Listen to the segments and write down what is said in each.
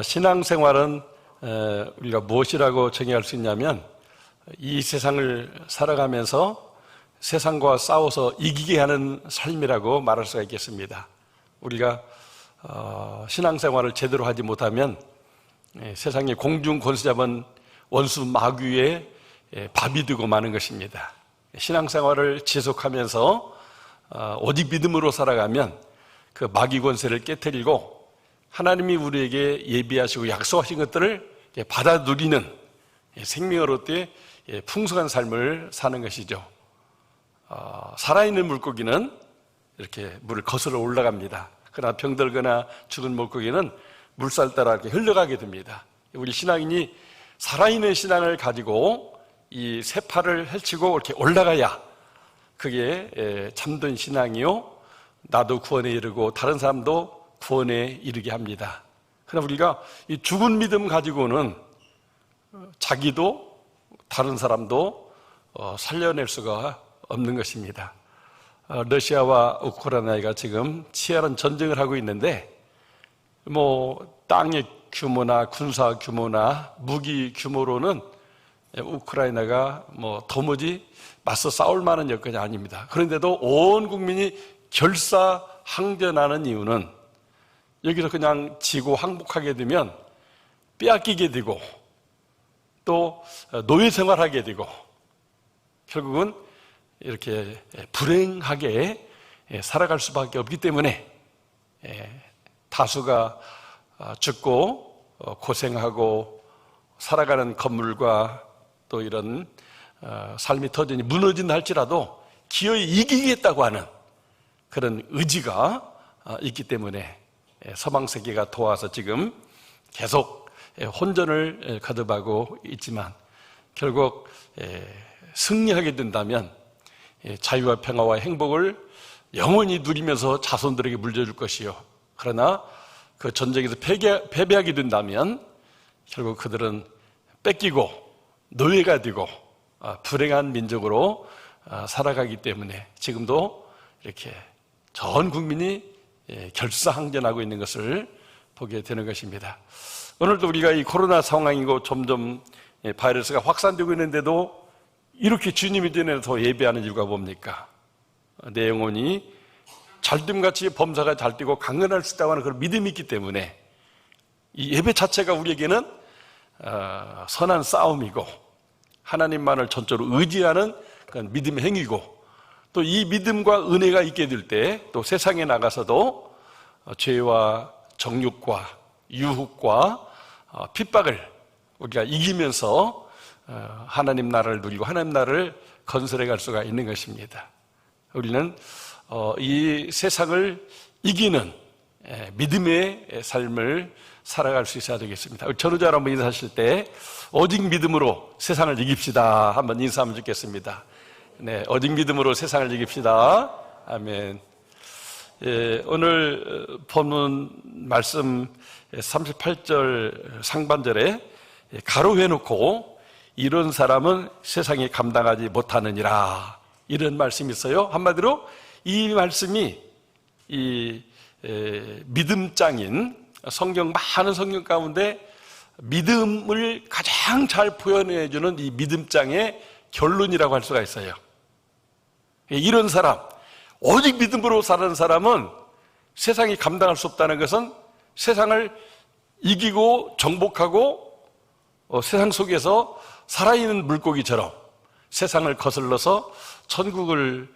신앙생활은 우리가 무엇이라고 정의할 수 있냐면 이 세상을 살아가면서 세상과 싸워서 이기게 하는 삶이라고 말할 수가 있겠습니다. 우리가 신앙생활을 제대로 하지 못하면 세상의 공중 권세 잡은 원수 마귀의 밥이 되고 마는 것입니다. 신앙생활을 지속하면서 오직 믿음으로 살아가면 그 마귀 권세를 깨트리고 하나님이 우리에게 예비하시고 약속하신 것들을 받아 누리는 생명을 얻되 풍성한 삶을 사는 것이죠. 살아있는 물고기는 이렇게 물을 거슬러 올라갑니다. 그러나 병들거나 죽은 물고기는 물살 따라 이렇게 흘러가게 됩니다. 우리 신앙인이 살아있는 신앙을 가지고 이 세파를 헤치고 이렇게 올라가야 그게 참된 신앙이요, 나도 구원에 이르고 다른 사람도 구원에 이르게 합니다. 그러나 우리가 이 죽은 믿음 가지고는 자기도 다른 사람도 살려낼 수가 없는 것입니다. 러시아와 우크라이나가 지금 치열한 전쟁을 하고 있는데 땅의 규모나 군사 규모나 무기 규모로는 우크라이나가 도무지 맞서 싸울 만한 여건이 아닙니다. 그런데도 온 국민이 결사항전하는 이유는 여기서 그냥 지고 항복하게 되면 빼앗기게 되고 또 노예 생활하게 되고 결국은 이렇게 불행하게 살아갈 수밖에 없기 때문에 다수가 죽고 고생하고 살아가는 건물과 또 이런 삶의 터전이 무너진다 할지라도 기어이 이기겠다고 하는 그런 의지가 있기 때문에 서방세계가 도와서 지금 계속 혼전을 거듭하고 있지만 결국 승리하게 된다면 자유와 평화와 행복을 영원히 누리면서 자손들에게 물려줄 것이요, 그러나 그 전쟁에서 패배하게 된다면 결국 그들은 뺏기고 노예가 되고 불행한 민족으로 살아가기 때문에 지금도 이렇게 전 국민이 결사항전하고 있는 것을 보게 되는 것입니다. 오늘도 우리가 이 코로나 상황이고 점점 바이러스가 확산되고 있는데도 이렇게 주님이 전에서 예배하는 이유가 뭡니까? 내 영혼이 잘됨같이 범사가 잘 되고 강건할 수 있다고 하는 그런 믿음이 있기 때문에 이 예배 자체가 우리에게는 선한 싸움이고 하나님만을 전적으로 의지하는 그런 믿음의 행위고, 또 이 믿음과 은혜가 있게 될 때 또 세상에 나가서도 죄와 정욕과 유혹과 핍박을 우리가 이기면서 하나님 나라를 누리고 하나님 나라를 건설해 갈 수가 있는 것입니다. 우리는 이 세상을 이기는 믿음의 삶을 살아갈 수 있어야 되겠습니다. 전우자로 한번 인사하실 때 오직 믿음으로 세상을 이깁시다 한번 인사하면 좋겠습니다. 네, 오직 믿음으로 세상을 이깁시다. 아멘. 오늘 본문 말씀 38절 상반절에 가로해놓고 이런 사람은 세상에 감당하지 못하느니라, 이런 말씀이 있어요. 한마디로 이 말씀이 이 믿음장인 많은 성경 가운데 믿음을 가장 잘 표현해주는 이 믿음장의 결론이라고 할 수가 있어요. 이런 사람, 오직 믿음으로 사는 사람은 세상이 감당할 수 없다는 것은 세상을 이기고 정복하고 세상 속에서 살아있는 물고기처럼 세상을 거슬러서 천국을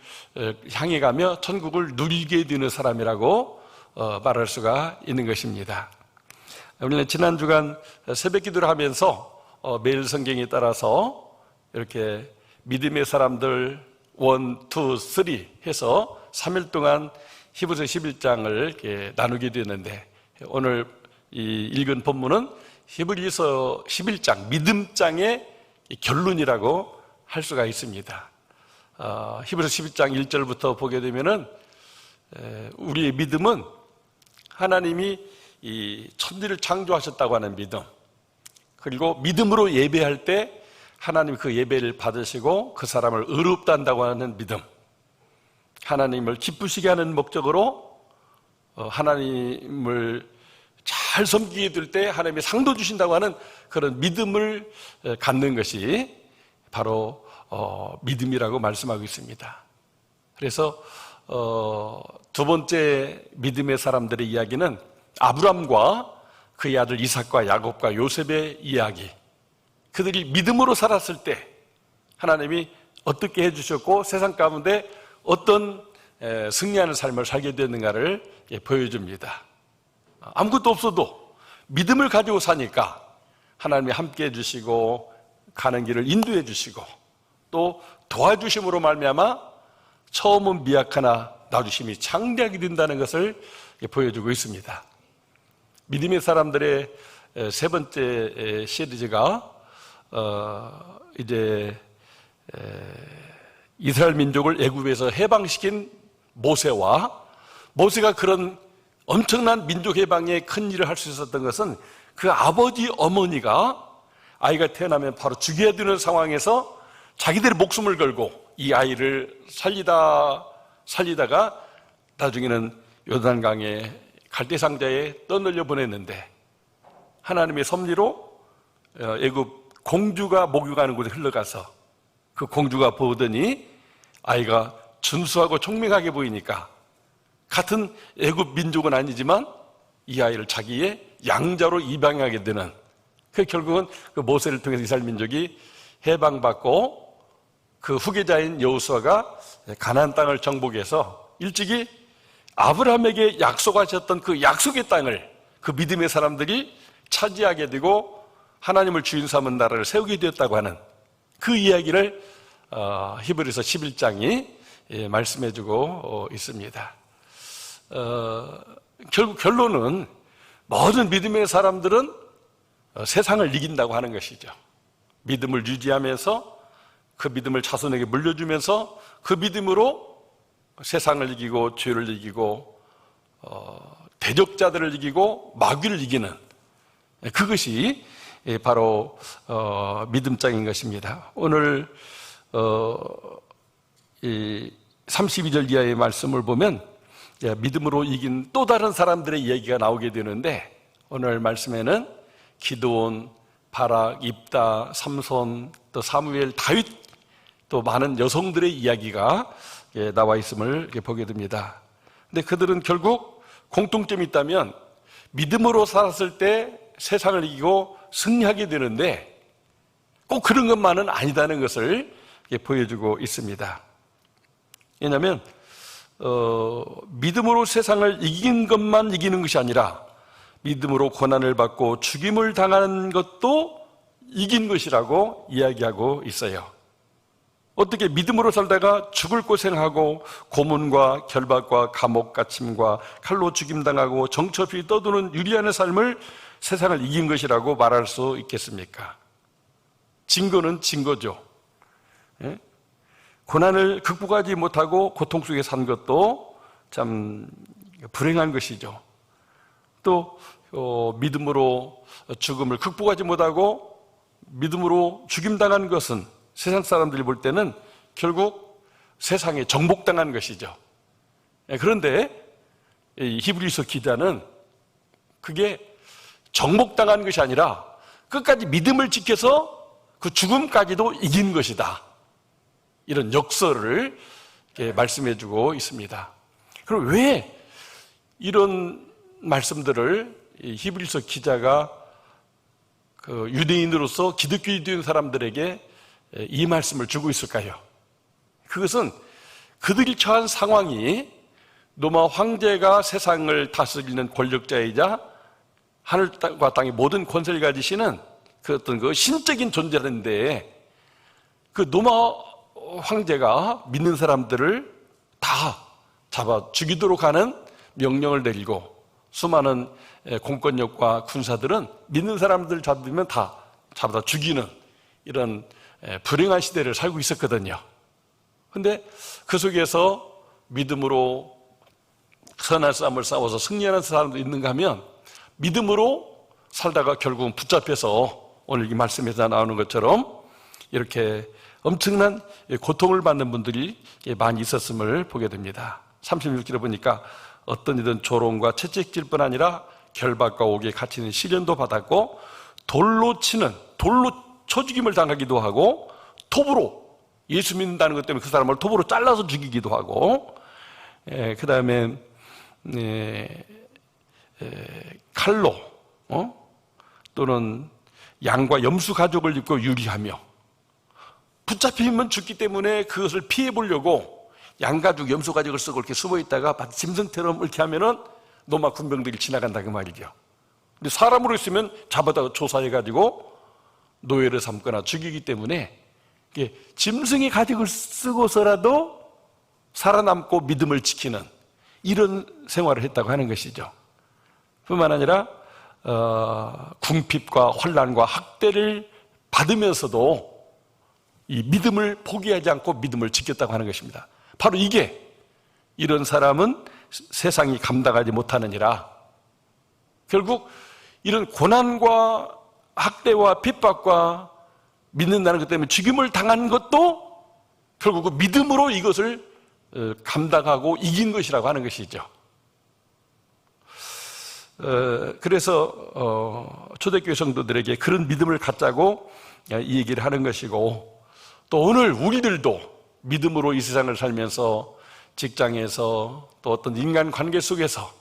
향해 가며 천국을 누리게 되는 사람이라고 말할 수가 있는 것입니다. 우리는 지난 주간 새벽 기도를 하면서 매일 성경에 따라서 이렇게 믿음의 사람들 1, 2, 3 해서 3일 동안 히브리서 11장을 이렇게 나누게 되었는데, 오늘 이 읽은 본문은 히브리서 11장 믿음장의 결론이라고 할 수가 있습니다. 히브리서 11장 1절부터 보게 되면은 우리의 믿음은 하나님이 이 천지를 창조하셨다고 하는 믿음, 그리고 믿음으로 예배할 때 하나님 그 예배를 받으시고 그 사람을 의롭다 한다고 하는 믿음, 하나님을 기쁘시게 하는 목적으로 하나님을 잘 잘 섬기게 될 때 하나님이 상도 주신다고 하는 그런 믿음을 갖는 것이 바로 믿음이라고 말씀하고 있습니다. 그래서 두 번째 믿음의 사람들의 이야기는 아브람과 그의 아들 이삭과 야곱과 요셉의 이야기. 그들이 믿음으로 살았을 때 하나님이 어떻게 해주셨고 세상 가운데 어떤 승리하는 삶을 살게 되었는가를 보여줍니다. 아무것도 없어도 믿음을 가지고 사니까 하나님이 함께 해주시고 가는 길을 인도해 주시고 또 도와주심으로 말미암아 처음은 미약하나 나주심이 창대하게 된다는 것을 보여주고 있습니다. 믿음의 사람들의 세 번째 시리즈가 이제 이스라엘 민족을 애굽에서 해방시킨 모세가 그런 엄청난 민족 해방에 큰 일을 할 수 있었던 것은 그 아버지 어머니가 아이가 태어나면 바로 죽여야 되는 상황에서 자기들의 목숨을 걸고 이 아이를 살리다가 나중에는 요단강에 갈대상자에 떠널려 보냈는데 하나님의 섭리로 애굽 공주가 목욕하는 곳에 흘러가서 그 공주가 보더니 아이가 준수하고 총명하게 보이니까 같은 애굽 민족은 아니지만 이 아이를 자기의 양자로 입양하게 되는 결국은 그 모세를 통해서 이스라엘 민족이 해방받고 그 후계자인 여호수아가 가나안 땅을 정복해서 일찍이 아브라함에게 약속하셨던 그 약속의 땅을 그 믿음의 사람들이 차지하게 되고 하나님을 주인 삼은 나라를 세우게 되었다고 하는 그 이야기를 히브리서 11장이 말씀해주고 있습니다. 결국 결론은 모든 믿음의 사람들은 세상을 이긴다고 하는 것이죠. 믿음을 유지하면서 그 믿음을 자손에게 물려주면서 그 믿음으로 세상을 이기고 죄를 이기고 대적자들을 이기고 마귀를 이기는 그것이 바로 믿음장인 것입니다. 오늘 이 32절 이하의 말씀을 보면 믿음으로 이긴 또 다른 사람들의 이야기가 나오게 되는데 오늘 말씀에는 기드온, 바락, 입다, 삼손, 또 사무엘, 다윗 또 많은 여성들의 이야기가 나와 있음을 보게 됩니다. 근데 그들은 결국 공통점이 있다면 믿음으로 살았을 때 세상을 이기고 승리하게 되는데 꼭 그런 것만은 아니다는 것을 보여주고 있습니다. 왜냐하면 믿음으로 세상을 이긴 것만 이기는 것이 아니라 믿음으로 고난을 받고 죽임을 당하는 것도 이긴 것이라고 이야기하고 있어요. 어떻게 믿음으로 살다가 죽을 고생하고 고문과 결박과 감옥 갇힘과 칼로 죽임당하고 정처없이 떠도는 유리한의 삶을 세상을 이긴 것이라고 말할 수 있겠습니까? 증거는 증거죠. 예? 고난을 극복하지 못하고 고통 속에 산 것도 참 불행한 것이죠. 또 믿음으로 죽음을 극복하지 못하고 믿음으로 죽임당한 것은 세상 사람들이 볼 때는 결국 세상에 정복당한 것이죠. 그런데 히브리서 기자는 그게 정복당한 것이 아니라 끝까지 믿음을 지켜서 그 죽음까지도 이긴 것이다. 이런 역설을 말씀해주고 있습니다. 그럼 왜 이런 말씀들을 히브리서 기자가 그 유대인으로서 기독교인 사람들에게 이 말씀을 주고 있을까요? 그것은 그들이 처한 상황이 로마 황제가 세상을 다스리는 권력자이자 하늘과 땅의 모든 권세를 가지시는 그 어떤 그 신적인 존재인데 그 로마 황제가 믿는 사람들을 다 잡아 죽이도록 하는 명령을 내리고 수많은 공권력과 군사들은 믿는 사람들 잡으면 다 잡아다 죽이는 이런 불행한 시대를 살고 있었거든요. 그런데 그 속에서 믿음으로 선한 싸움을 싸워서 승리하는 사람도 있는가 하면 믿음으로 살다가 결국은 붙잡혀서 오늘 이 말씀에서 나오는 것처럼 이렇게 엄청난 고통을 받는 분들이 많이 있었음을 보게 됩니다. 36절에 보니까 어떤 이든 조롱과 채찍질 뿐 아니라 결박과 옥에 갇히는 시련도 받았고, 돌로 쳐 죽임을 당하기도 하고, 톱으로, 예수 믿는다는 것 때문에 그 사람을 톱으로 잘라서 죽이기도 하고, 그 다음에 칼로 또는 양과 염소 가죽을 입고 유리하며, 붙잡히면 죽기 때문에 그것을 피해 보려고 양가죽, 염소 가죽을 쓰고 이렇게 숨어 있다가 짐승처럼 이렇게 하면은 로마 군병들이 지나간다 그 말이죠. 근데 사람으로 있으면 잡아다가 조사해가지고 노예를 삼거나 죽이기 때문에 짐승의 가죽을 쓰고서라도 살아남고 믿음을 지키는 이런 생활을 했다고 하는 것이죠. 뿐만 아니라 궁핍과 혼란과 학대를 받으면서도 이 믿음을 포기하지 않고 믿음을 지켰다고 하는 것입니다. 바로 이런 사람은 세상이 감당하지 못하느니라. 결국 이런 고난과 학대와 핍박과 믿는다는 것 때문에 죽임을 당한 것도 결국 믿음으로 이것을 감당하고 이긴 것이라고 하는 것이죠. 그래서 초대교회 성도들에게 그런 믿음을 갖자고 이 얘기를 하는 것이고, 또 오늘 우리들도 믿음으로 이 세상을 살면서 직장에서 또 어떤 인간관계 속에서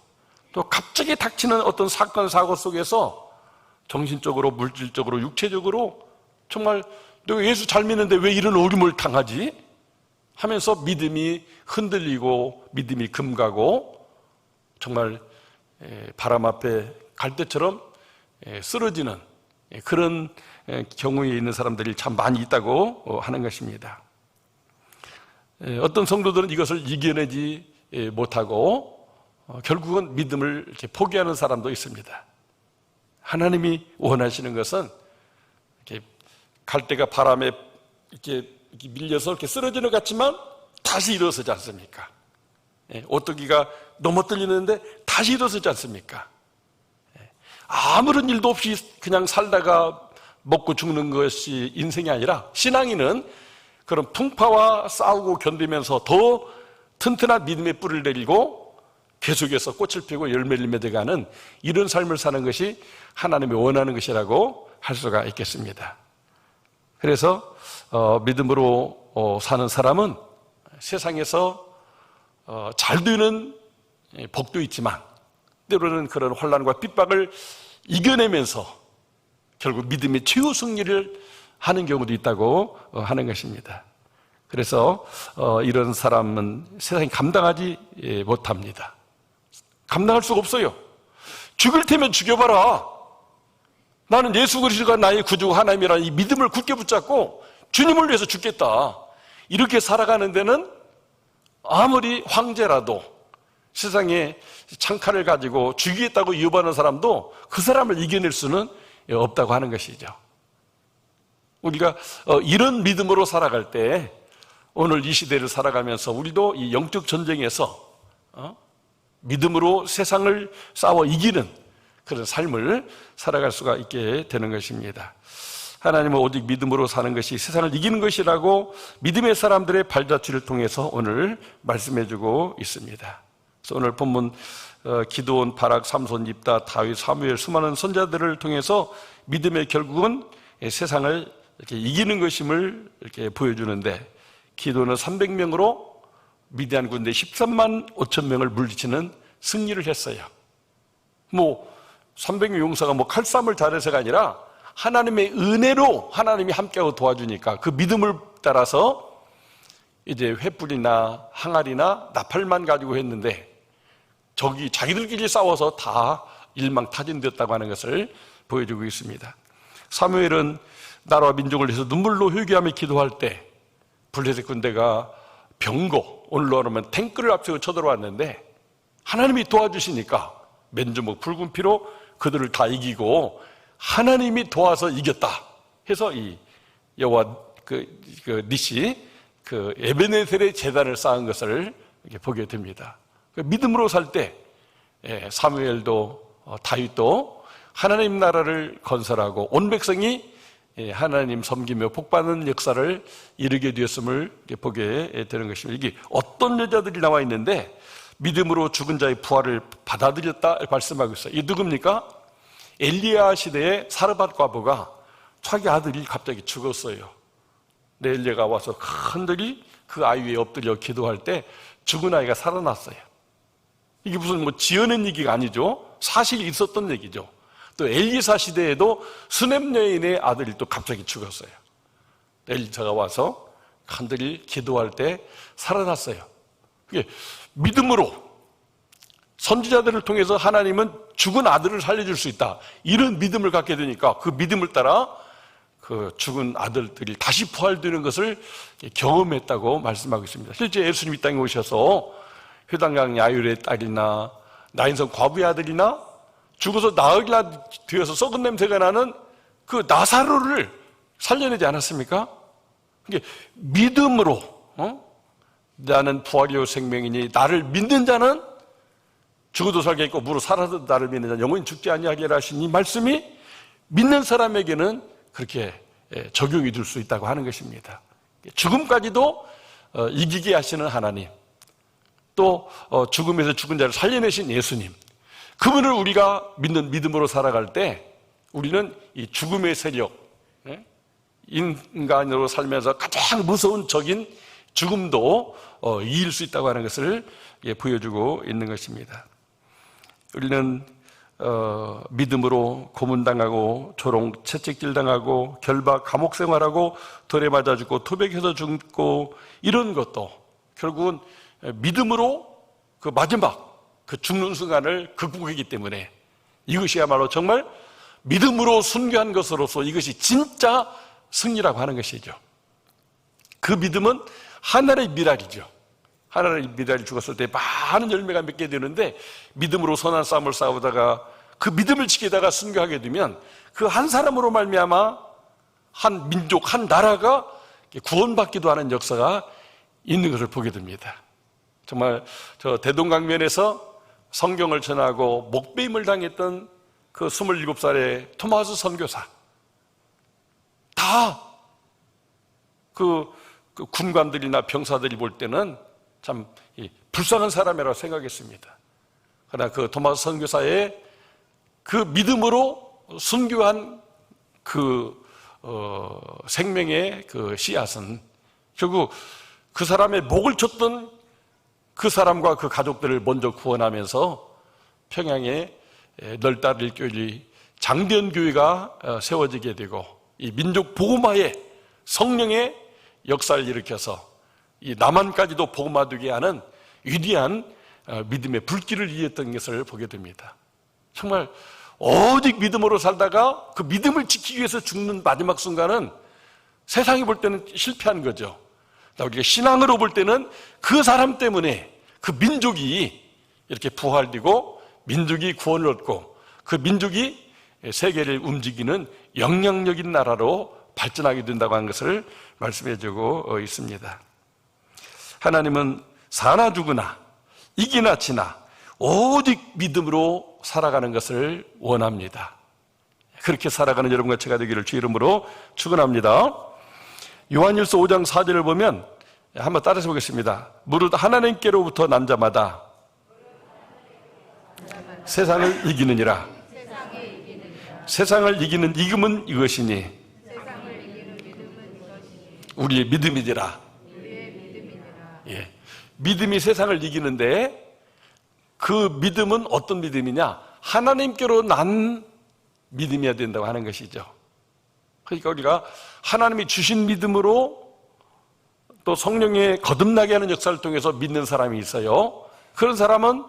또 갑자기 닥치는 어떤 사건 사고 속에서 정신적으로, 물질적으로, 육체적으로 정말 내가 예수 잘 믿는데 왜 이런 어려움을 당하지? 하면서 믿음이 흔들리고 믿음이 금가고 정말 바람 앞에 갈대처럼 쓰러지는 그런 경우에 있는 사람들이 참 많이 있다고 하는 것입니다. 어떤 성도들은 이것을 이겨내지 못하고 결국은 믿음을 이렇게 포기하는 사람도 있습니다. 하나님이 원하시는 것은 이렇게 갈대가 바람에 이렇게 밀려서 이렇게 쓰러지는 것 같지만 다시 일어서지 않습니까? 오뚜기가 넘어뜨리는데 다시 일어서지 않습니까? 아무런 일도 없이 그냥 살다가 먹고 죽는 것이 인생이 아니라, 신앙인은 그런 풍파와 싸우고 견디면서 더 튼튼한 믿음의 뿌리를 내리고 계속해서 꽃을 피우고 열매를 맺어가는 이런 삶을 사는 것이 하나님이 원하는 것이라고 할 수가 있겠습니다. 그래서 믿음으로 사는 사람은 세상에서 잘 되는 복도 있지만 때로는 그런 혼란과 핍박을 이겨내면서 결국 믿음의 최후 승리를 하는 경우도 있다고 하는 것입니다. 그래서 이런 사람은 세상이 감당하지 못합니다. 감당할 수가 없어요. 죽을 테면 죽여봐라. 나는 예수 그리스도가 나의 구주 하나님이라는 이 믿음을 굳게 붙잡고 주님을 위해서 죽겠다. 이렇게 살아가는 데는 아무리 황제라도 세상에 창칼을 가지고 죽이겠다고 위협하는 사람도 그 사람을 이겨낼 수는 없다고 하는 것이죠. 우리가 이런 믿음으로 살아갈 때 오늘 이 시대를 살아가면서 우리도 이 영적 전쟁에서 믿음으로 세상을 싸워 이기는 그런 삶을 살아갈 수가 있게 되는 것입니다. 하나님은 오직 믿음으로 사는 것이 세상을 이기는 것이라고 믿음의 사람들의 발자취를 통해서 오늘 말씀해주고 있습니다. 그래서 오늘 본문 기드온, 바락, 삼손, 입다, 다윗, 사무엘 수많은 선자들을 통해서 믿음의 결국은 세상을 이렇게 이기는 것임을 이렇게 보여주는데, 기드온은 300명으로 미디안 군대 13만 5천 명을 물리치는 승리를 했어요. 300명 용사가 칼싸움을 잘해서가 아니라 하나님의 은혜로 하나님이 함께하고 도와주니까 그 믿음을 따라서 이제 횃불이나 항아리나 나팔만 가지고 했는데 적이 자기들끼리 싸워서 다 일망타진되었다고 하는 것을 보여주고 있습니다. 사무엘은 나라와 민족을 위해서 눈물로 회개하며 기도할 때 블레셋 군대가 병거, 오늘로 하면 탱크를 앞세워 쳐들어왔는데 하나님이 도와주시니까 맨주먹 붉은 피로 그들을 다 이기고 하나님이 도와서 이겼다 해서 이 여호와 니시 에베네셀의 제단을 쌓은 것을 이렇게 보게 됩니다. 믿음으로 살 때 사무엘도 다윗도 하나님 나라를 건설하고 온 백성이 하나님 섬기며 복받는 역사를 이루게 되었음을 보게 되는 것입니다. 이게 어떤 여자들이 나와 있는데 믿음으로 죽은 자의 부활을 받아들였다 말씀하고 있어요. 이 누굽니까? 엘리야 시대에 사르밧 과부가 자기 아들이 갑자기 죽었어요. 근데 엘리야가 와서 간절히 그 아이 위에 엎드려 기도할 때 죽은 아이가 살아났어요. 이게 무슨 지어낸 얘기가 아니죠. 사실이 있었던 얘기죠. 또 엘리사 시대에도 수넴 여인의 아들이 또 갑자기 죽었어요. 엘리사가 와서 간절히 기도할 때 살아났어요. 그게 믿음으로 선지자들을 통해서 하나님은 죽은 아들을 살려줄 수 있다, 이런 믿음을 갖게 되니까 그 믿음을 따라 그 죽은 아들들이 다시 부활되는 것을 경험했다고 말씀하고 있습니다. 실제 예수님 이 땅에 오셔서 회당장 야율의 딸이나 나인성 과부의 아들이나 죽어서 나흘이나 되어서 썩은 냄새가 나는 그 나사로를 살려내지 않았습니까? 그게 믿음으로 나는 부활이요 생명이니 나를 믿는 자는 죽어도 살겠고 무릇 살아도 나를 믿는 자는 영원히 죽지 아니하리라 하신 이 말씀이 믿는 사람에게는 그렇게 적용이 될 수 있다고 하는 것입니다. 죽음까지도 이기게 하시는 하나님, 또 죽음에서 죽은 자를 살려내신 예수님, 그분을 우리가 믿는 믿음으로 살아갈 때 우리는 이 죽음의 세력, 인간으로 살면서 가장 무서운 적인 죽음도 이길 수 있다고 하는 것을 보여주고 있는 것입니다. 우리는 믿음으로 고문당하고 조롱 채찍질당하고 결박 감옥 생활하고 돌에 맞아 죽고 토백해서 죽고 이런 것도 결국은 믿음으로 그 마지막 그 죽는 순간을 극복하기 때문에 이것이야말로 정말 믿음으로 순교한 것으로서 이것이 진짜 승리라고 하는 것이죠. 그 믿음은 하나의 미랄이죠. 하나의 미랄이 죽었을 때 많은 열매가 맺게 되는데 믿음으로 선한 싸움을 싸우다가 그 믿음을 지키다가 순교하게 되면 그 한 사람으로 말미암아 한 민족, 한 나라가 구원받기도 하는 역사가 있는 것을 보게 됩니다. 정말 저 대동강변에서 성경을 전하고 목배임을 당했던 그 27살의 토마스 선교사, 다 그 군관들이나 병사들이 볼 때는 참 불쌍한 사람이라고 생각했습니다. 그러나 그 토마스 선교사의 그 믿음으로 순교한 그 생명의 그 씨앗은 결국 그 사람의 목을 쳤던 그 사람과 그 가족들을 먼저 구원하면서 평양에 널따를 교리 장대연교회가 세워지게 되고 이 민족 복음화의 성령의 역사를 일으켜서 이 남한까지도 복음화되게 하는 위대한 믿음의 불길을 이었던 것을 보게 됩니다. 정말 오직 믿음으로 살다가 그 믿음을 지키기 위해서 죽는 마지막 순간은 세상이 볼 때는 실패한 거죠. 우리가 신앙으로 볼 때는 그 사람 때문에 그 민족이 이렇게 부활되고 민족이 구원을 얻고 그 민족이 세계를 움직이는 영향력인 나라로 발전하게 된다고 하는 것을 말씀해 주고 있습니다. 하나님은 사나 죽으나 이기나 지나 오직 믿음으로 살아가는 것을 원합니다. 그렇게 살아가는 여러분과 제가 되기를 주 이름으로 축원합니다. 요한일서 5장 4절을 보면 한번 따라서 보겠습니다. 무릇 하나님께로부터 난 자마다 세상을 이기느니라. 세상을 이기는 이금은 이것이니 우리의 믿음이니라. 예. 믿음이 세상을 이기는데 그 믿음은 어떤 믿음이냐? 하나님께로 난 믿음이어야 된다고 하는 것이죠. 그러니까 우리가 하나님이 주신 믿음으로 또 성령의 거듭나게 하는 역사를 통해서 믿는 사람이 있어요. 그런 사람은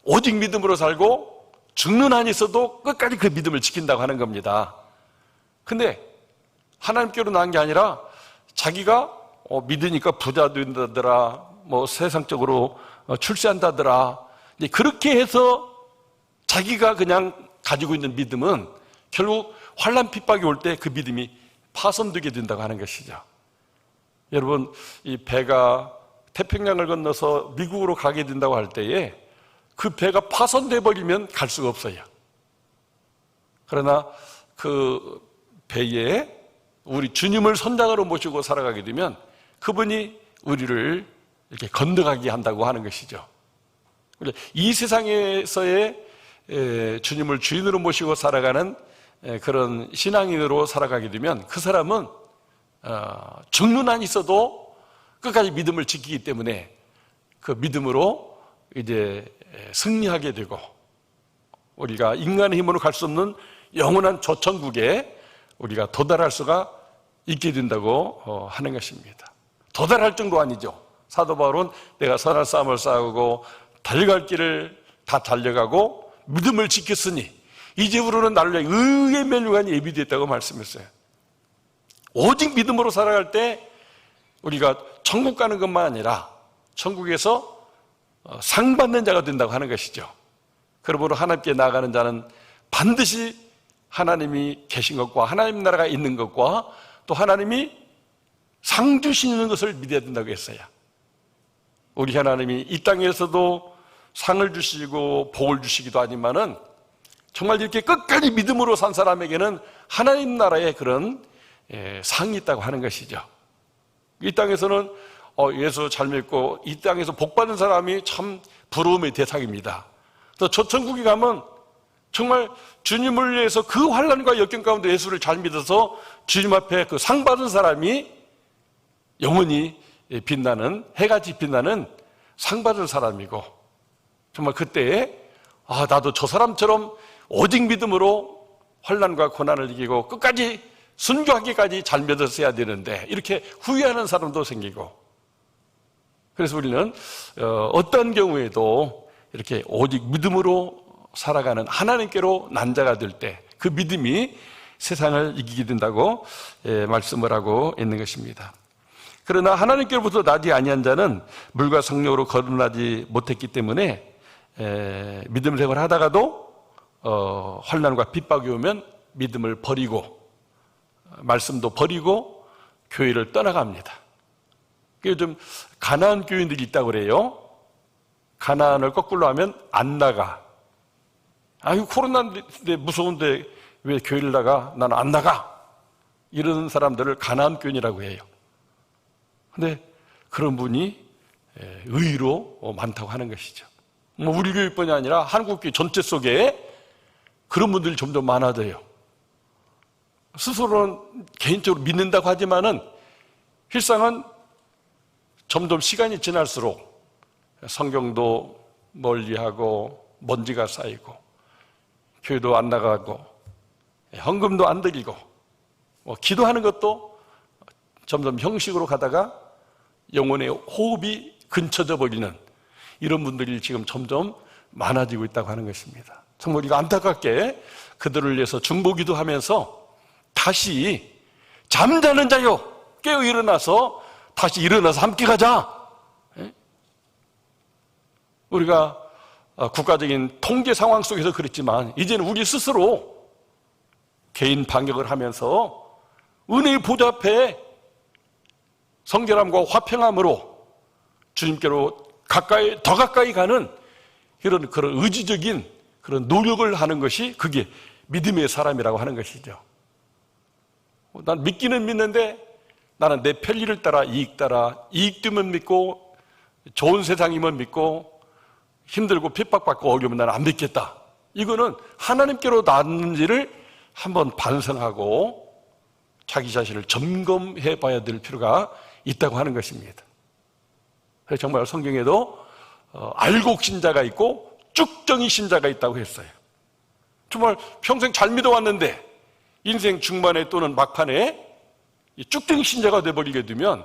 오직 믿음으로 살고 죽는 한이 있어도 끝까지 그 믿음을 지킨다고 하는 겁니다. 근데 하나님께로 난 게 아니라 자기가 믿으니까 부자 된다더라, 뭐 세상적으로 출세한다더라, 그렇게 해서 자기가 그냥 가지고 있는 믿음은 결국 환난 핍박이 올 때 그 믿음이 파손되게 된다고 하는 것이죠. 여러분, 이 배가 태평양을 건너서 미국으로 가게 된다고 할 때에 그 배가 파손돼 버리면 갈 수가 없어요. 그러나 그 배에 우리 주님을 선장으로 모시고 살아가게 되면 그분이 우리를 이렇게 건너가게 한다고 하는 것이죠. 이 세상에서의 주님을 주인으로 모시고 살아가는 그런 신앙인으로 살아가게 되면 그 사람은 죽는 한이 있어도 끝까지 믿음을 지키기 때문에 그 믿음으로 이제 승리하게 되고 우리가 인간의 힘으로 갈 수 없는 영원한 조천국에 우리가 도달할 수가 있게 된다고 하는 것입니다. 도달할 정도 아니죠. 사도 바울은 내가 선한 싸움을 싸우고 달려갈 길을 다 달려가고 믿음을 지켰으니 이제부로는 나를 위해 의의 면류관이 예비되었다고 말씀했어요. 오직 믿음으로 살아갈 때 우리가 천국 가는 것만 아니라 천국에서 상 받는 자가 된다고 하는 것이죠. 그러므로 하나님께 나아가는 자는 반드시 하나님이 계신 것과 하나님 나라가 있는 것과 또 하나님이 상 주시는 것을 믿어야 된다고 했어요. 우리 하나님이 이 땅에서도 상을 주시고 복을 주시기도 하지만은 정말 이렇게 끝까지 믿음으로 산 사람에게는 하나님 나라의 그런 상이 있다고 하는 것이죠. 이 땅에서는 예수 잘 믿고 이 땅에서 복 받는 사람이 참 부러움의 대상입니다. 또 조천국에 가면 정말 주님을 위해서 그 환난과 역경 가운데 예수를 잘 믿어서 주님 앞에 그 상 받은 사람이 영원히 빛나는, 해같이 빛나는 상 받은 사람이고, 정말 그때에 나도 저 사람처럼 오직 믿음으로 환난과 고난을 이기고 끝까지 순교하기까지 잘 믿었어야 되는데 이렇게 후회하는 사람도 생기고, 그래서 우리는 어떤 경우에도 이렇게 오직 믿음으로 살아가는 하나님께로 난 자가 될 때 그 믿음이 세상을 이기게 된다고 말씀을 하고 있는 것입니다. 그러나 하나님께로부터 나지 아니한 자는 물과 성령으로 거듭나지 못했기 때문에 믿음 생활을 하다가도 환난과 핍박이 오면 믿음을 버리고 말씀도 버리고 교회를 떠나갑니다. 요즘 가나안 교인들이 있다고 그래요. 가나안을 거꾸로 하면 안 나가. 아유, 코로나인데 무서운데 왜 교회를 나가? 나는 안 나가. 이런 사람들을 가나안 교인이라고 해요. 근데 그런 분이 의외로 많다고 하는 것이죠. 우리 교회뿐이 아니라 한국교회 전체 속에 그런 분들이 점점 많아져요. 스스로는 개인적으로 믿는다고 하지만은 실상은 점점 시간이 지날수록 성경도 멀리하고 먼지가 쌓이고 교회도 안 나가고 헌금도 안 드리고 기도하는 것도 점점 형식으로 가다가 영혼의 호흡이 근처져 버리는 이런 분들이 지금 점점 많아지고 있다고 하는 것입니다. 정말 우리가 안타깝게 그들을 위해서 중보기도 하면서 다시 잠자는 자요 깨어 일어나서 다시 일어나서 함께 가자. 우리가 국가적인 통제 상황 속에서 그랬지만 이제는 우리 스스로 개인 반격을 하면서 은혜의 보좌 앞에 성결함과 화평함으로 주님께로 더 가까이 가는 그런 의지적인 그런 노력을 하는 것이 그게 믿음의 사람이라고 하는 것이죠. 난 믿기는 믿는데 나는 내 편리를 따라 이익 되면 믿고 좋은 세상이면 믿고 힘들고 핍박받고 어려우면 나는 안 믿겠다. 이거는 하나님께로 나왔는지를 한번 반성하고 자기 자신을 점검해 봐야 될 필요가 있다고 하는 것입니다. 그래서 정말 성경에도 알곡 신자가 있고 쭉정이 신자가 있다고 했어요. 정말 평생 잘 믿어왔는데 인생 중반에 또는 막판에 쭉정이 신자가 돼버리게 되면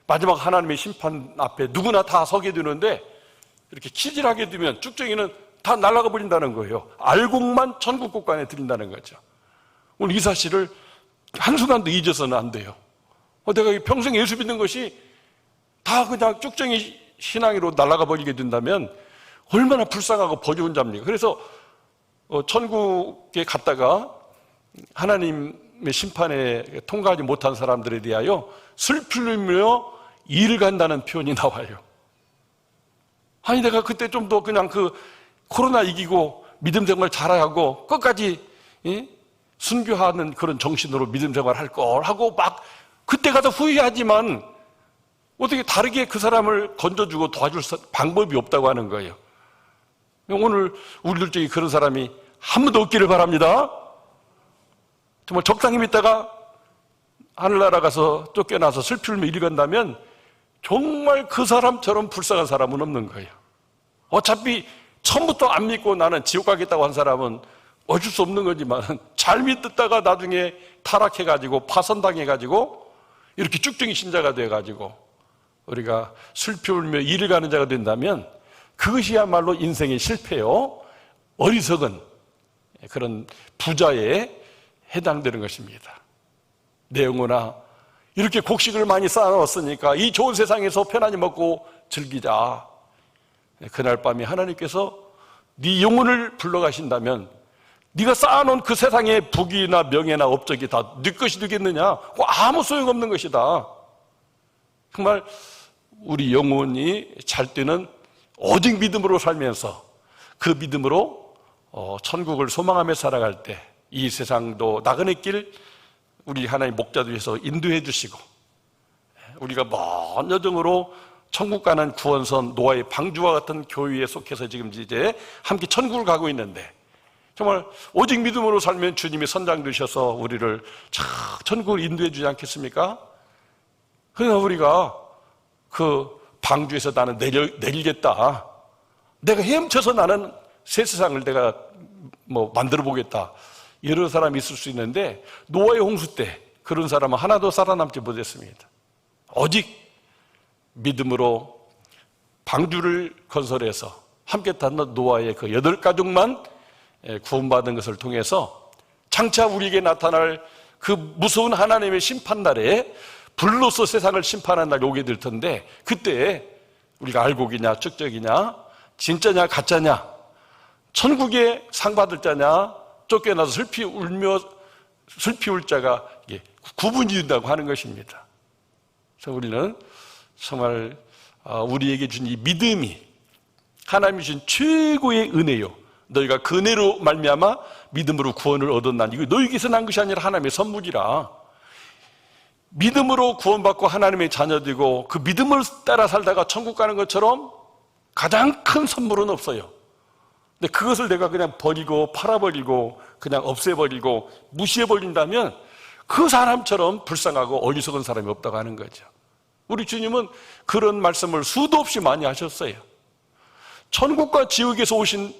마지막 하나님의 심판 앞에 누구나 다 서게 되는데 이렇게 치질하게 되면 쭉정이는 다 날아가 버린다는 거예요. 알곡만 천국 곳간에 들린다는 거죠. 오늘 이 사실을 한순간도 잊어서는 안 돼요. 내가 평생 예수 믿는 것이 다 그냥 쭉정이 신앙으로 날아가 버리게 된다면 얼마나 불쌍하고 버거운 자입니까? 그래서 천국에 갔다가 하나님의 심판에 통과하지 못한 사람들에 대하여 슬프며 이를 간다는 표현이 나와요. 아니 내가 그때 좀 더 그냥 코로나 이기고 믿음 생활 잘하고 끝까지 순교하는 그런 정신으로 믿음 생활 할 걸 하고 막 그때 가서 후회하지만 어떻게 다르게 그 사람을 건져주고 도와줄 방법이 없다고 하는 거예요. 오늘 우리들 중에 그런 사람이 한 번도 없기를 바랍니다. 정말 적당히 믿다가 하늘나라 가서 쫓겨나서 슬피 울며 이리 간다면 정말 그 사람처럼 불쌍한 사람은 없는 거예요. 어차피 처음부터 안 믿고 나는 지옥 가겠다고 한 사람은 어쩔 수 없는 거지만 잘 믿다가 나중에 타락해가지고 파선당해가지고 이렇게 쭉쭉이 신자가 돼가지고 우리가 슬피 울며 이를 가는 자가 된다면 그것이야말로 인생의 실패요, 어리석은 그런 부자에 해당되는 것입니다. 내 영혼아, 이렇게 곡식을 많이 쌓아놨으니까 이 좋은 세상에서 편안히 먹고 즐기자. 그날 밤에 하나님께서 네 영혼을 불러가신다면 네가 쌓아놓은 그 세상의 부귀나 명예나 업적이 다 네 것이 되겠느냐? 아무 소용없는 것이다. 정말 우리 영혼이 잘 때는 오직 믿음으로 살면서 그 믿음으로 천국을 소망하며 살아갈 때 이 세상도 나그네 길 우리 하나님 목자들에서 인도해 주시고 우리가 먼 여정으로 천국 가는 구원선 노아의 방주와 같은 교회에 속해서 지금 이제 함께 천국을 가고 있는데 정말 오직 믿음으로 살면 주님이 선장 되셔서 우리를 천국을 인도해 주지 않겠습니까? 그러나 우리가 그 방주에서 나는 내리겠다. 내가 헤엄쳐서 나는 새 세상을 내가 만들어 보겠다. 이런 사람이 있을 수 있는데 노아의 홍수 때 그런 사람은 하나도 살아남지 못했습니다. 오직 믿음으로 방주를 건설해서 함께 탔던 노아의 그 8가족만 구원받은 것을 통해서 장차 우리에게 나타날 그 무서운 하나님의 심판날에 불로서 세상을 심판하는 날이 오게 될 텐데 그때 우리가 알곡이냐 축적이냐 진짜냐 가짜냐 천국에 상 받을 자냐 쫓겨나서 슬피 울 자가 구분이 된다고 하는 것입니다. 그래서 우리는 정말 우리에게 준 이 믿음이 하나님이 준 최고의 은혜요. 너희가 그 은혜로 말미암아 믿음으로 구원을 얻었나니 이거 너희에게서 난 것이 아니라 하나님의 선물이라. 믿음으로 구원받고 하나님의 자녀되고 그 믿음을 따라 살다가 천국 가는 것처럼 가장 큰 선물은 없어요. 근데 그것을 내가 그냥 버리고 팔아버리고 그냥 없애버리고 무시해버린다면 그 사람처럼 불쌍하고 어리석은 사람이 없다고 하는 거죠. 우리 주님은 그런 말씀을 수도 없이 많이 하셨어요. 천국과 지옥에서 오신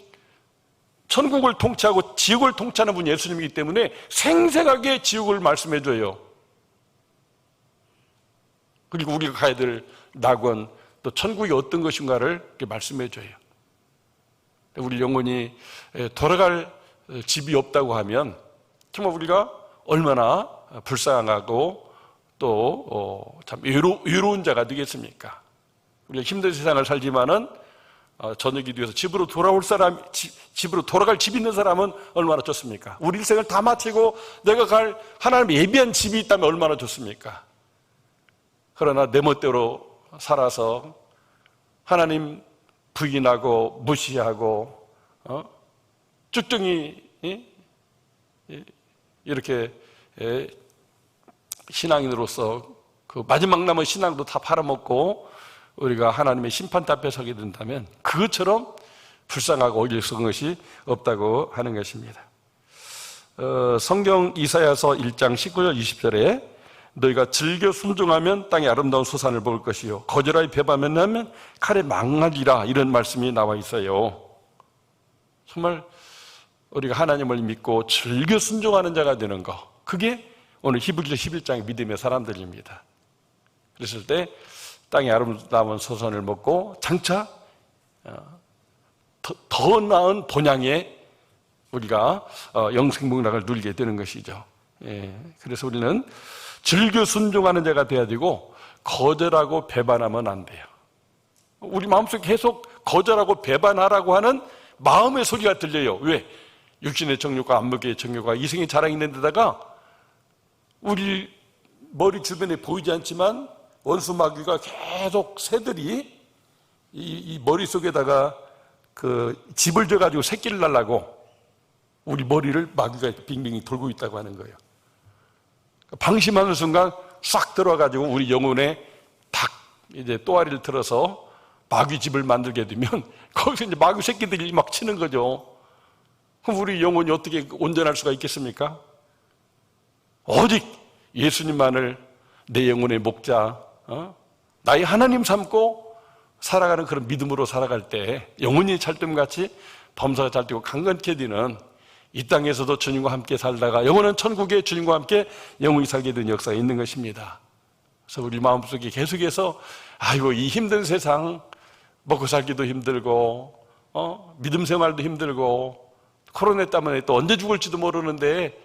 천국을 통치하고 지옥을 통치하는 분이 예수님이기 때문에 생생하게 지옥을 말씀해줘요. 그리고 우리가 가야 될 낙원 또 천국이 어떤 것인가를 이렇게 말씀해줘요. 우리 영혼이 돌아갈 집이 없다고 하면 정말 우리가 얼마나 불쌍하고 또 참 외로운 자가 되겠습니까? 우리가 힘든 세상을 살지만은 저녁이 되어서 집으로 돌아갈 집 있는 사람은 얼마나 좋습니까? 우리 일생을 다 마치고 내가 갈 하나님 예비한 집이 있다면 얼마나 좋습니까? 그러나 내 멋대로 살아서 하나님 부인하고 무시하고 쭉쭉이 이렇게 신앙인으로서 그 마지막 남은 신앙도 다 팔아먹고 우리가 하나님의 심판 앞에 서게 된다면 그것처럼 불쌍하고 어리석은 것이 없다고 하는 것입니다. 성경 이사야서 1장 19절 20절에 너희가 즐겨 순종하면 땅의 아름다운 소산을 먹을 것이요 거절하여 배반하면 칼에 망하리라 이런 말씀이 나와 있어요. 정말 우리가 하나님을 믿고 즐겨 순종하는 자가 되는 것 그게 오늘 히브리서 11장의 믿음의 사람들입니다. 그랬을 때 땅의 아름다운 소산을 먹고 장차 더 나은 본향의 우리가 영생복락을 누리게 되는 것이죠. 그래서 우리는 즐겨 순종하는 자가 돼야 되고 거절하고 배반하면 안 돼요. 우리 마음속에 계속 거절하고 배반하라고 하는 마음의 소리가 들려요. 왜? 육신의 정욕과 안목의 정욕과 이성의 자랑이 있는 데다가 우리 머리 주변에 보이지 않지만 원수 마귀가 계속 새들이 이 머릿속에다가 그 집을 져가지고 새끼를 날라고 우리 머리를 마귀가 빙빙이 돌고 있다고 하는 거예요. 방심하는 순간 싹 들어와가지고 우리 영혼에 탁 이제 또아리를 틀어서 마귀 집을 만들게 되면 거기서 이제 마귀 새끼들이 막 치는 거죠. 그럼 우리 영혼이 어떻게 온전할 수가 있겠습니까? 오직 예수님만을 내 영혼의 목자, 나의 하나님 삼고 살아가는 그런 믿음으로 살아갈 때 영혼이 찰뜸같이 범사가 잘 되고 강건케 되는, 이 땅에서도 주님과 함께 살다가 영원한 천국에 주님과 함께 영원히 살게 되는 역사가 있는 것입니다. 그래서 우리 마음속에 계속해서 아이고, 이 힘든 세상, 먹고 살기도 힘들고 믿음 생활도 힘들고 코로나 때문에 또 언제 죽을지도 모르는데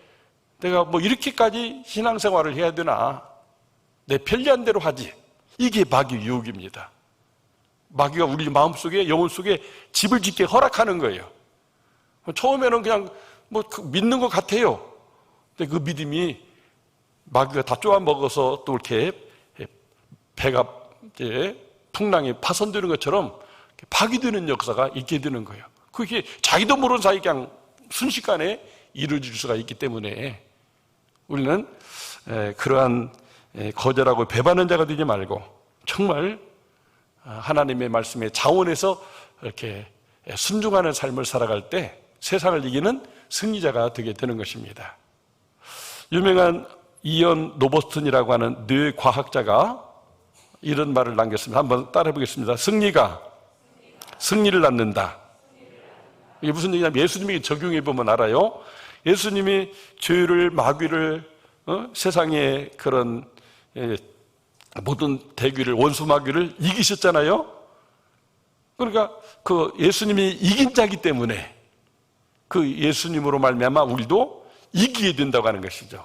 내가 뭐 이렇게까지 신앙생활을 해야 되나, 내 편리한 대로 하지. 이게 마귀의 유혹입니다. 마귀가 우리 마음속에, 영혼 속에 집을 짓게 허락하는 거예요. 처음에는 그냥 뭐 믿는 것 같아요. 근데 그 믿음이 마귀가 다 쪼아 먹어서 또 이렇게 배가 이제 풍랑에 파손되는 것처럼 파괴되는 역사가 있게 되는 거예요. 그게 자기도 모르는 사이 그냥 순식간에 이루어질 수가 있기 때문에 우리는 그러한 거절하고 배반하는 자가 되지 말고 정말 하나님의 말씀에 자원해서 이렇게 순종하는 삶을 살아갈 때 세상을 이기는 승리자가 되게 되는 것입니다. 유명한 이언 로버스턴이라고 하는 뇌과학자가 이런 말을 남겼습니다. 한번 따라해 보겠습니다. 승리가 승리를 낳는다. 이게 무슨 얘기냐면 예수님이 적용해 보면 알아요. 예수님이 죄를, 마귀를, 세상의 그런 모든 대귀를, 원수 마귀를 이기셨잖아요. 그러니까 그 예수님이 이긴 자이기 때문에 그 예수님으로 말미암아 우리도 이기게 된다고 하는 것이죠.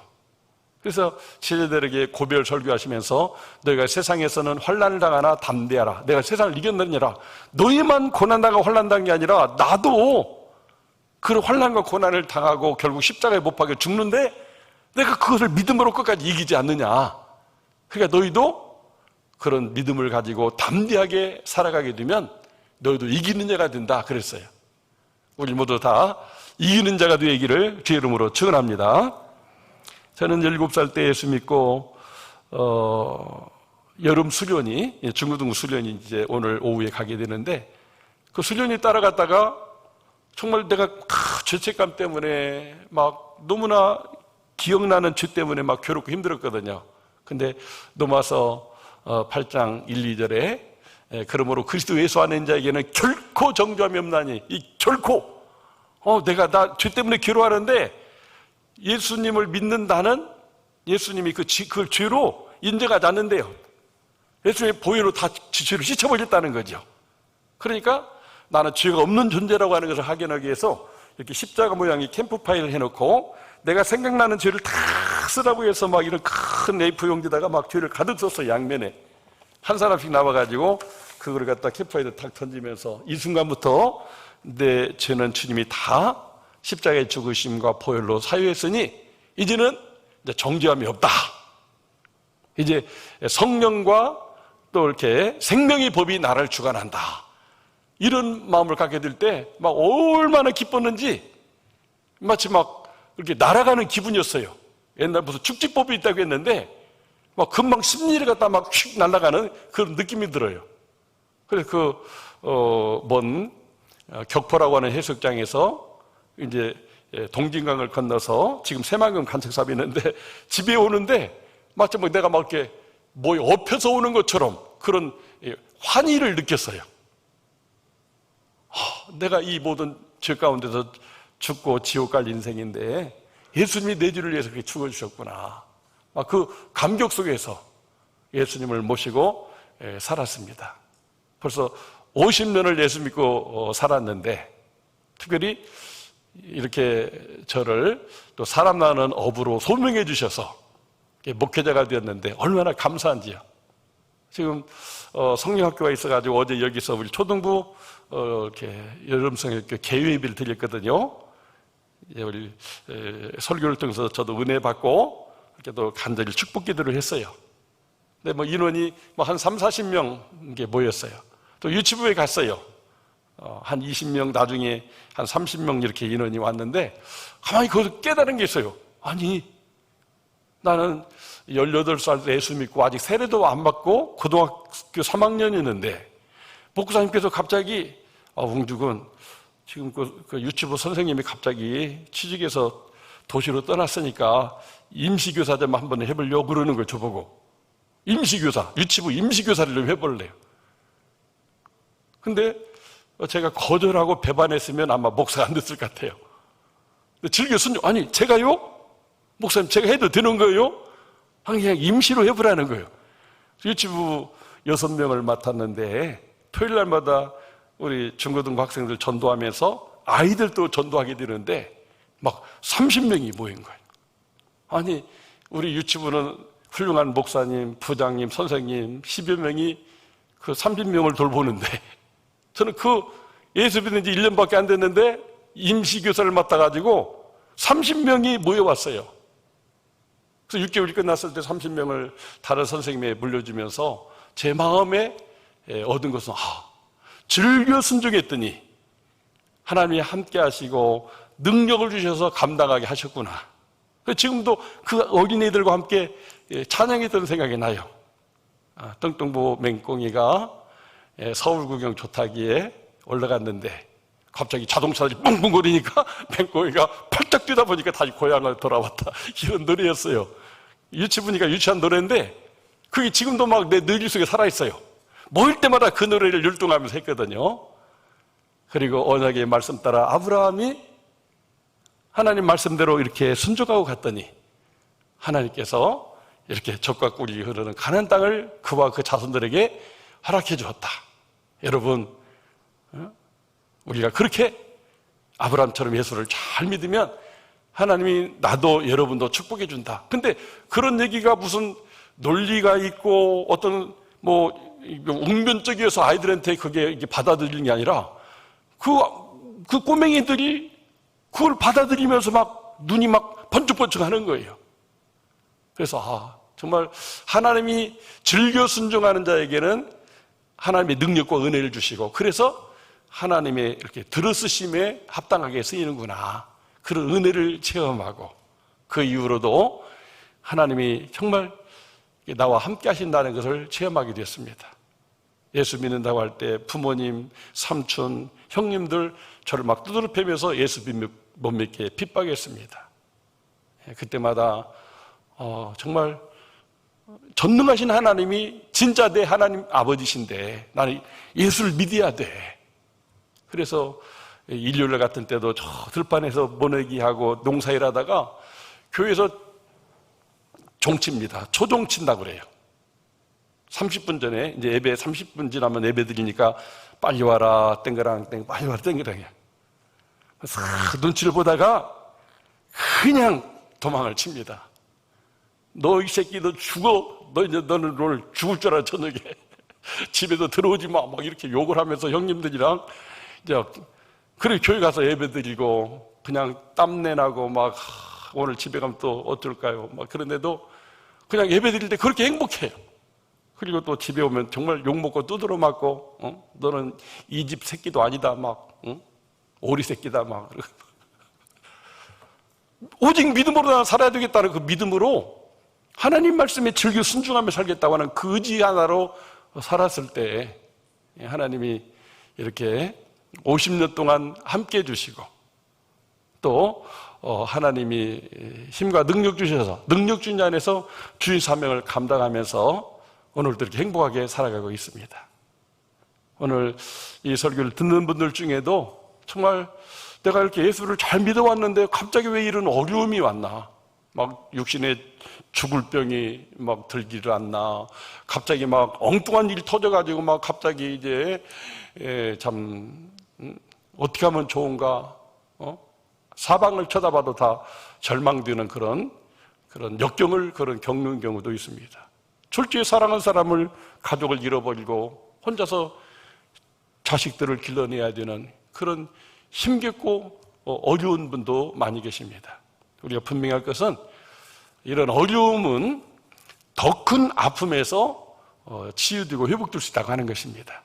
그래서 제자들에게 고별 설교하시면서 너희가 세상에서는 환난을 당하나 담대하라. 내가 세상을 이겼느니라. 너희만 고난당하고 환난당한 게 아니라 나도 그런 환난과 고난을 당하고 결국 십자가에 못 박혀 죽는데 내가 그것을 믿음으로 끝까지 이기지 않느냐. 그러니까 너희도 그런 믿음을 가지고 담대하게 살아가게 되면 너희도 이기는 자가 된다 그랬어요. 우리 모두 다 이기는 자가 되기를 주의 이름으로 축원합니다. 저는 17살 때 예수 믿고 여름 수련이, 중고등부 수련이 이제 오늘 오후에 가게 되는데 그 수련이 따라갔다가 정말 내가 죄책감 때문에 막 너무나 기억나는 죄 때문에 막 괴롭고 힘들었거든요. 근데 넘어와서 8장 1, 2절에 그러므로 그리스도 예수 안에 있는 자에게는 결코 정죄함이 없나니, 이 결코 내가 나 죄 때문에 괴로워하는데 예수님을 믿는 나는 예수님이 그 죄로 인정하지 않는데요. 예수님의 보혈로 다 죄를 씻어버렸다는 거죠. 그러니까 나는 죄가 없는 존재라고 하는 것을 확인하기 위해서 이렇게 십자가 모양의 캠프파이를 해놓고 내가 생각나는 죄를 다 쓰라고 해서 막 이런 큰 A4 용지다가 막 죄를 가득 썼어. 양면에 한 사람씩 나와가지고 그걸 갖다 캠프파이를 탁 던지면서 이 순간부터 내 죄는 주님이 다 십자가의 죽으심과 보혈로 사유했으니 이제는 정죄함이 없다. 이제 성령과 또 이렇게 생명의 법이 나를 주관한다. 이런 마음을 갖게 될 때 막 얼마나 기뻤는지 마치 막 이렇게 날아가는 기분이었어요. 옛날 무슨 축지법이 있다고 했는데 막 금방 심리를 갖다 막 휙 날아가는 그런 느낌이 들어요. 그래서 먼 격포라고 하는 해수욕장에서 이제 동진강을 건너서 지금 새만금 간척사업이 있는데 집에 오는데 마치 뭐 내가 막 이렇게 뭐에 엎혀서 오는 것처럼 그런 환희를 느꼈어요. 내가 이 모든 죄 가운데서 죽고 지옥 갈 인생인데 예수님이 내 죄를 위해서 그렇게 죽어주셨구나. 막 그 감격 속에서 예수님을 모시고 살았습니다. 벌써 50년을 예수 믿고 살았는데 특별히 이렇게 저를 또 사람 낳는 업으로 소명해 주셔서 목회자가 되었는데 얼마나 감사한지요. 지금 성령학교가 있어가지고 어제 여기서 우리 초등부 이렇게 여름성역교 개회비를 드렸거든요. 우리 설교를 통해서 저도 은혜 받고 이렇게 또 간절히 축복 기도를 했어요. 근데 뭐 인원이 뭐 한 30-40명 모였어요. 또 유치부에 갔어요. 한 20명, 나중에 한 30명 이렇게 인원이 왔는데 가만히 거기서 깨달은 게 있어요. 아니, 나는 18살 때 예수 믿고 아직 세례도 안 받고 고등학교 3학년이었는데 목사님께서 갑자기 웅죽은 지금 그 유치부 선생님이 갑자기 취직해서 도시로 떠났으니까 임시교사 좀 한번 해보려고 그러는 걸 저보고. 임시교사, 유치부 임시교사를 좀 해볼래요. 근데 제가 거절하고 배반했으면 아마 목사가 안 됐을 것 같아요. 즐겨 순종, 아니 제가요? 목사님 제가 해도 되는 거예요? 그냥 임시로 해보라는 거예요. 유치부 6명을 맡았는데 토요일 날마다 우리 중고등부 학생들 전도하면서 아이들도 전도하게 되는데 막 30명이 모인 거예요. 아니 우리 유치부는 훌륭한 목사님, 부장님, 선생님 10여 명이 그 30명을 돌보는데 저는 그 예수 믿은 지 1년밖에 안 됐는데 임시교사를 맡아가지고 30명이 모여왔어요. 그래서 6개월이 끝났을 때 30명을 다른 선생님에 물려주면서 제 마음에 얻은 것은 즐겨 순종했더니 하나님이 함께 하시고 능력을 주셔서 감당하게 하셨구나. 지금도 그 어린이들과 함께 찬양했던 생각이 나요. 떵떵보 맹꽁이가 서울 구경 좋다기에 올라갔는데 갑자기 자동차들이 뿡뿡거리니까 맹꽁이가 팔짝 뛰다 보니까 다시 고향을 돌아왔다. 이런 노래였어요. 유치부니까 유치한 노래인데 그게 지금도 막 내 뇌리 속에 살아있어요. 모일 때마다 그 노래를 율동하면서 했거든요. 그리고 언약의 말씀 따라 아브라함이 하나님 말씀대로 이렇게 순종하고 갔더니 하나님께서 이렇게 젖과 꿀이 흐르는 가나안 땅을 그와 그 자손들에게 허락해 주었다. 여러분, 우리가 그렇게 아브라함처럼 예수를 잘 믿으면 하나님이 나도 여러분도 축복해 준다. 근데 그런 얘기가 무슨 논리가 있고 어떤 웅변적이어서 아이들한테 그게 받아들이는 게 아니라 그 꼬맹이들이 그걸 받아들이면서 막 눈이 막 번쩍번쩍 하는 거예요. 그래서 정말 하나님이 즐겨 순종하는 자에게는 하나님의 능력과 은혜를 주시고 그래서 하나님의 이렇게 들어쓰심에 합당하게 쓰이는구나. 그런 은혜를 체험하고 그 이후로도 하나님이 정말 나와 함께 하신다는 것을 체험하게 됐습니다. 예수 믿는다고 할 때 부모님, 삼촌, 형님들 저를 막 두드러 패면서 예수 못 믿게 핍박했습니다. 그때마다 정말 전능하신 하나님이 진짜 내 하나님 아버지신데 나는 예수를 믿어야 돼. 그래서 일요일 같은 때도 저 들판에서 모내기하고 농사일 하다가 교회에서 종칩니다. 초종친다고 그래요. 30분 전에 이제 예배 30분 지나면 예배 드리니까 빨리 와라 땡그랑 빨리 와라 땡그랑이야. 눈치를 보다가 그냥 도망을 칩니다. 너 이 새끼 너 죽어. 너는 오늘 죽을 줄 알아 저녁에. 집에도 들어오지 마. 막 이렇게 욕을 하면서 형님들이랑 이제 그리고 교회 가서 예배 드리고 그냥 땀내 나고 막 오늘 집에 가면 또 어떨까요? 막 그런데도 그냥 예배 드릴 때 그렇게 행복해요. 그리고 또 집에 오면 정말 욕먹고 두드러 맞고 너는 이 집 새끼도 아니다 막 오리 새끼다 막 오직 믿음으로 살아야 되겠다는 그 믿음으로 하나님 말씀에 즐겨 순종하며 살겠다고 하는 그 의지 하나로 살았을 때 하나님이 이렇게 50년 동안 함께 해주시고 또 하나님이 힘과 능력 주셔서 능력 주인 안에서 주인 사명을 감당하면서 오늘도 이렇게 행복하게 살아가고 있습니다. 오늘 이 설교를 듣는 분들 중에도 정말 내가 이렇게 예수를 잘 믿어왔는데 갑자기 왜 이런 어려움이 왔나? 막 육신에 죽을 병이 막 들지를 않나? 갑자기 막 엉뚱한 일이 터져가지고 막 갑자기 이제 참 어떻게 하면 좋은가? 사방을 쳐다봐도 다 절망되는 그런 역경을 겪는 경우도 있습니다. 졸지에 사랑한 사람을 가족을 잃어버리고 혼자서 자식들을 길러내야 되는 그런 힘겹고 어려운 분도 많이 계십니다. 우리가 분명할 것은 이런 어려움은 더 큰 아픔에서 치유되고 회복될 수 있다고 하는 것입니다.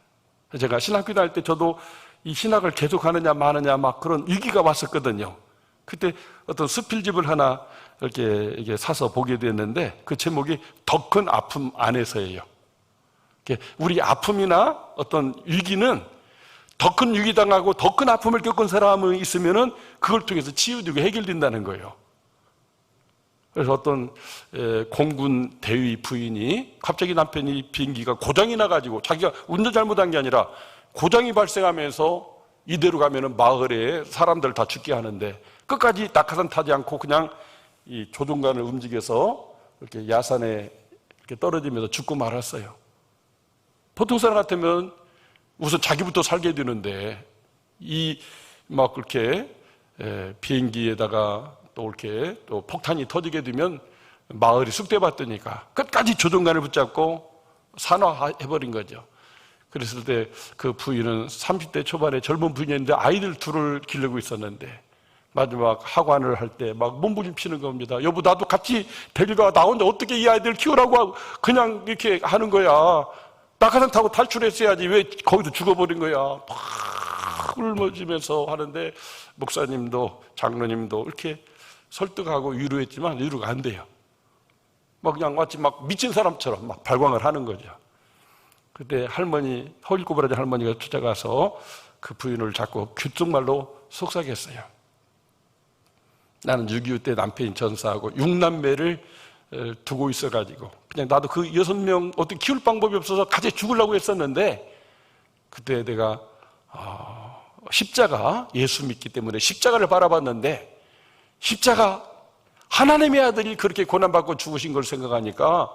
제가 신학교 다닐 때 저도 이 신학을 계속하느냐 마느냐 막 그런 위기가 왔었거든요. 그때 어떤 수필집을 하나 이렇게 사서 보게 됐는데 그 제목이 더 큰 아픔 안에서예요. 우리 아픔이나 어떤 위기는 더 큰 위기 당하고 더 큰 아픔을 겪은 사람이 있으면은 그걸 통해서 치유되고 해결된다는 거예요. 그래서 어떤 공군 대위 부인이 갑자기 남편이 비행기가 고장이 나가지고 자기가 운전 잘못한 게 아니라 고장이 발생하면서 이대로 가면은 마을에 사람들 다 죽게 하는데 끝까지 낙하산 타지 않고 그냥 이 조종관을 움직여서 이렇게 야산에 이렇게 떨어지면서 죽고 말았어요. 보통 사람 같으면 우선 자기부터 살게 되는데 이 막 그렇게 비행기에다가 또 이렇게 또 폭탄이 터지게 되면 마을이 쑥대밭이니까 끝까지 조종관을 붙잡고 산화해버린 거죠. 그랬을 때 그 부인은 30대 초반에 젊은 부인이었는데 아이들 둘을 기르고 있었는데 마지막 하관을 할 때 막 몸부림치는 겁니다. 여보, 나도 같이 데리고 와. 나 혼자 어떻게 이 아이들 키우라고 하고 그냥 이렇게 하는 거야. 낙하산 타고 탈출했어야지 왜 거기서 죽어버린 거야. 막 울먹이면서 하는데 목사님도 장로님도 이렇게 설득하고 위로했지만 위로가 안 돼요. 막 그냥 마치 막 미친 사람처럼 막 발광을 하는 거죠. 그때 할머니, 허리꼬부라진 할머니가 찾아가서 그 부인을 잡고 귓속말로 속삭였어요. 나는 6.25 때 남편이 전사하고 6남매를 두고 있어가지고 그냥 나도 그 6명 어떻게 키울 방법이 없어서 같이 죽으려고 했었는데 그때 내가 십자가, 예수 믿기 때문에 십자가를 바라봤는데 십자가, 하나님의 아들이 그렇게 고난받고 죽으신 걸 생각하니까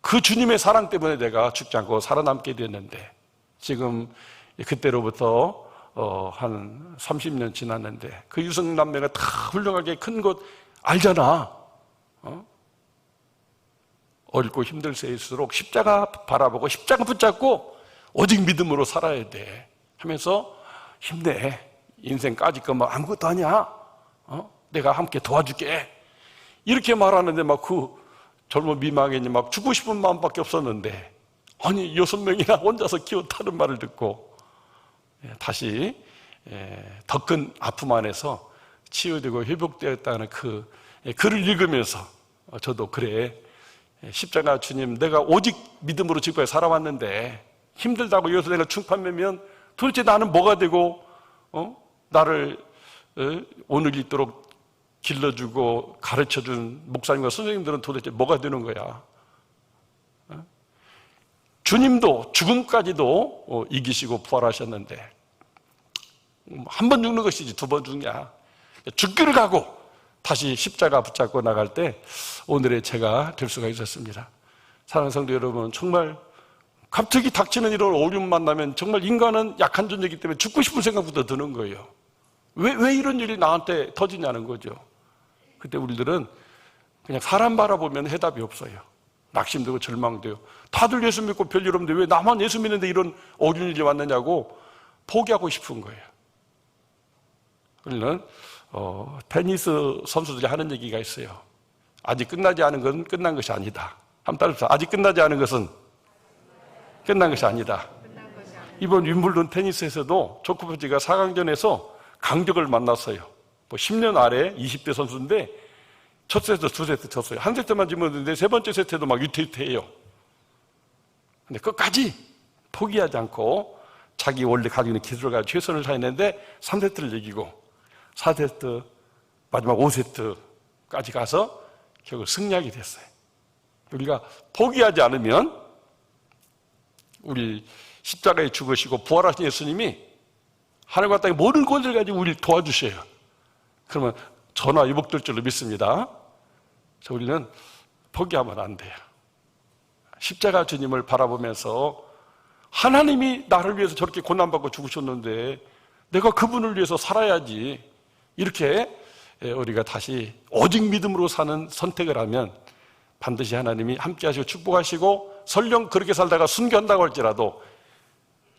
그 주님의 사랑 때문에 내가 죽지 않고 살아남게 됐는데 지금 그때로부터 한 30년 지났는데 그 유성남매가 다 훌륭하게 큰 것 알잖아. 어렵고 힘들 때일수록 십자가 바라보고 십자가 붙잡고 오직 믿음으로 살아야 돼 하면서 힘내. 인생까지 거 뭐 아무것도 아니야. 내가 함께 도와줄게. 이렇게 말하는데 막 그 젊은 미망인이 막 죽고 싶은 마음밖에 없었는데 아니 6명이나 혼자서 키웠다는 말을 듣고 다시 더 큰 아픔 안에서 치유되고 회복되었다는 그 글을 읽으면서 저도 그래, 십자가 주님, 내가 오직 믿음으로 지금까지 살아왔는데 힘들다고 여기서 내가 충판매면 도대체 나는 뭐가 되고 나를 오늘 있도록 길러주고 가르쳐준 목사님과 선생님들은 도대체 뭐가 되는 거야? 주님도 죽음까지도 이기시고 부활하셨는데 한 번 죽는 것이지 두 번 죽냐? 죽기를 가고 다시 십자가 붙잡고 나갈 때 오늘의 제가 될 수가 있었습니다. 사랑하는 성도 여러분, 정말 갑자기 닥치는 이런 어려움 만나면 정말 인간은 약한 존재이기 때문에 죽고 싶은 생각부터 드는 거예요. 왜 이런 일이 나한테 터지냐는 거죠. 그때 우리들은 그냥 사람 바라보면 해답이 없어요. 낙심되고 절망돼요. 다들 예수 믿고 별일 없는데 왜 나만 예수 믿는데 이런 어려운 일이 왔느냐고 포기하고 싶은 거예요. 우리는 테니스 선수들이 하는 얘기가 있어요. 아직 끝나지 않은 것은 끝난 것이 아니다. 한번 따라해보세요. 아직 끝나지 않은 것은 끝난 것이 아니다. 이번 윈블던 테니스에서도 조코비치가 4강전에서 강적을 만났어요. 10년 아래 20대 선수인데 첫 세트, 두 세트 졌어요. 한 세트만 지면 되는데 세 번째 세트도 막 유태유태해요. 근데 끝까지 포기하지 않고 자기 원래 가지고 있는 기술을 가지고 최선을 다했는데 3세트를 이기고 4세트, 마지막 5세트까지 가서 결국 승리하게 됐어요. 우리가 포기하지 않으면 우리 십자가에 죽으시고 부활하신 예수님이 하늘과 땅의 모든 권세를 가지고 우리를 도와주셔요. 그러면 전화 유복될 줄로 믿습니다. 그래서 우리는 포기하면 안 돼요. 십자가 주님을 바라보면서 하나님이 나를 위해서 저렇게 고난받고 죽으셨는데 내가 그분을 위해서 살아야지, 이렇게 우리가 다시 오직 믿음으로 사는 선택을 하면 반드시 하나님이 함께 하시고 축복하시고, 설령 그렇게 살다가 순교한다고 할지라도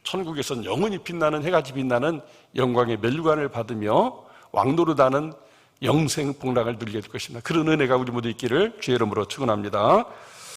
천국에서는 영원히 빛나는, 해같이 빛나는 영광의 멸관을 받으며 왕노릇하는 영생 복락을 누리게 될 것입니다. 그런 은혜가 우리 모두 있기를 주의 이름으로 축원합니다.